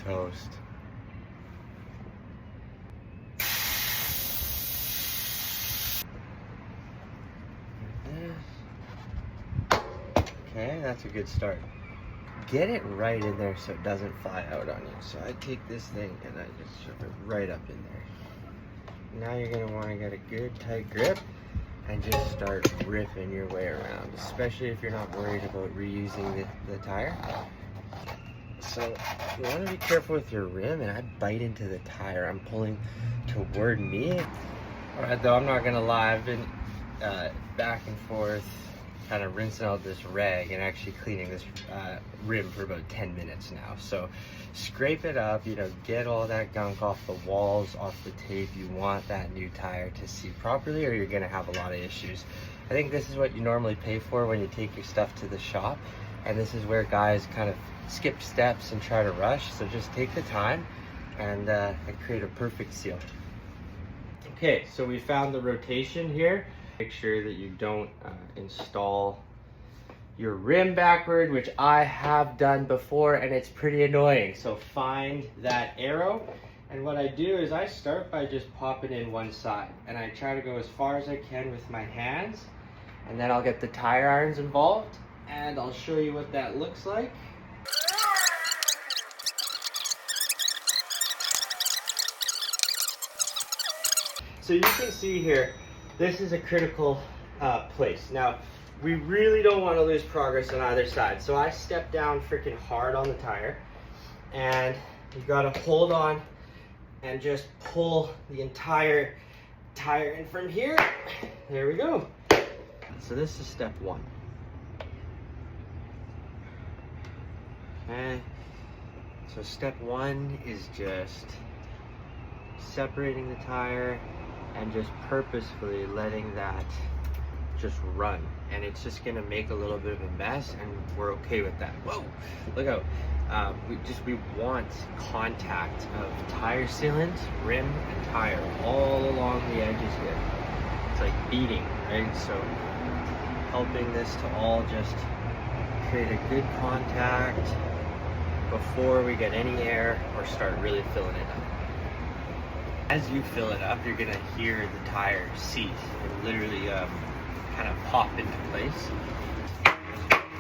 toast. Okay, that's a good start. Get it right in there so it doesn't fly out on you. So I take this thing and I just shove it right up in there. Now you're gonna wanna get a good tight grip and just start ripping your way around, especially if you're not worried about reusing the tire. So you wanna be careful with your rim, and I bite into the tire. I'm pulling toward me. All right, though, I'm not gonna lie, I've been back and forth, kind of rinsing out this rag and actually cleaning this rim for about 10 minutes now. So scrape it up, you know, get all that gunk off the walls, off the tape. You want that new tire to see properly, or you're gonna have a lot of issues. I think this is what you normally pay for when you take your stuff to the shop, and this is where guys kind of skip steps and try to rush. So just take the time and create a perfect seal. Okay, so we found the rotation here. Make sure that you don't install your rim backward, which I have done before, and it's pretty annoying. So find that arrow, and what I do is I start by just popping in one side, and I try to go as far as I can with my hands, and then I'll get the tire irons involved, and I'll show you what that looks like. So you can see here, this is a critical place. Now, we really don't want to lose progress on either side. So I step down freaking hard on the tire, and you got to hold on and just pull the entire tire in from here. There we go. So this is step one. Okay. So step one is just separating the tire and just purposefully letting that just run, and it's just gonna make a little bit of a mess, and we're okay with that. Whoa, look out. We want contact of tire sealant, rim, and tire all along the edges here. It's like beading, right? So helping this to all just create a good contact before we get any air or start really filling it up. As you fill it up, you're gonna hear the tire seize and literally kind of pop into place.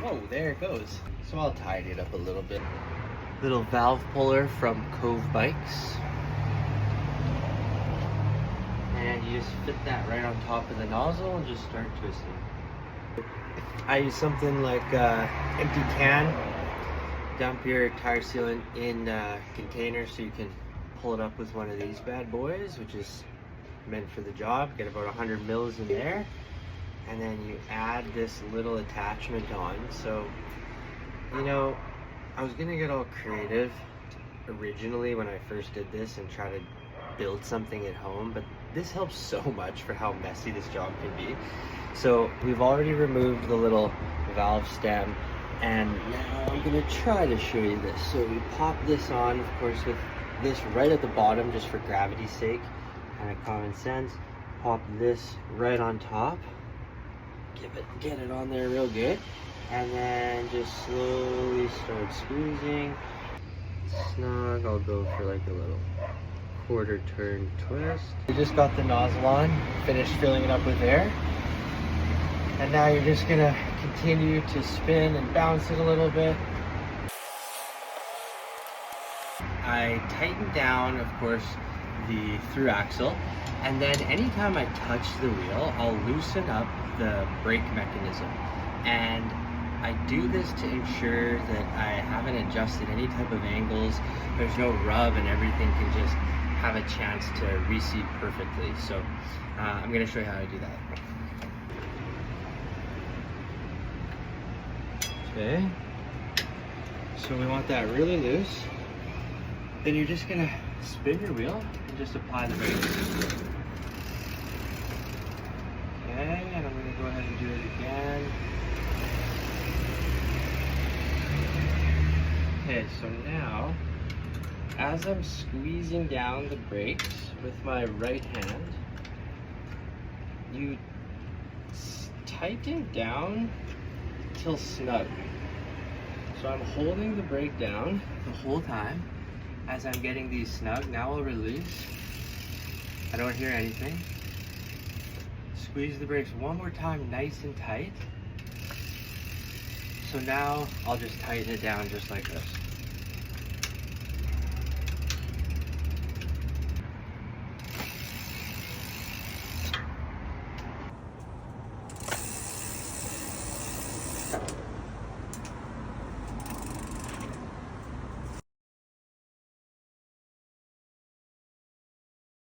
Whoa, there it goes. So I'll tidy it up a little bit. Little valve puller from Cove Bikes. And you just fit that right on top of the nozzle and just start twisting. I use something like empty can. Dump your tire sealant in a container so you can pull it up with one of these bad boys, which is meant for the job. Get about 100 mils in there, and then you add this little attachment on. So, you know, I was gonna get all creative originally when I first did this and try to build something at home, but this helps so much for how messy this job can be. So we've already removed the little valve stem, and now I'm gonna try to show you this. So we pop this on, of course, with this right at the bottom, just for gravity's sake, kind of common sense. Pop this right on top, get it on there real good, and then just slowly start squeezing. Snug. I'll go for like a little quarter turn twist. You just got the nozzle on, finished filling it up with air, and now you're just gonna continue to spin and bounce it a little bit. I tighten down, of course, the through axle, and then anytime I touch the wheel, I'll loosen up the brake mechanism. And I do this to ensure that I haven't adjusted any type of angles, there's no rub, and everything can just have a chance to reseat perfectly. So I'm gonna show you how to do that. Okay, so we want that really loose. Then you're just gonna spin your wheel and just apply the brakes. Okay, and I'm gonna go ahead and do it again. Okay, so now, as I'm squeezing down the brakes with my right hand, you tighten down till snug. So I'm holding the brake down the whole time, as I'm getting these snug. Now I'll release. I don't hear anything. Squeeze the brakes one more time, nice and tight. So now I'll just tighten it down just like this.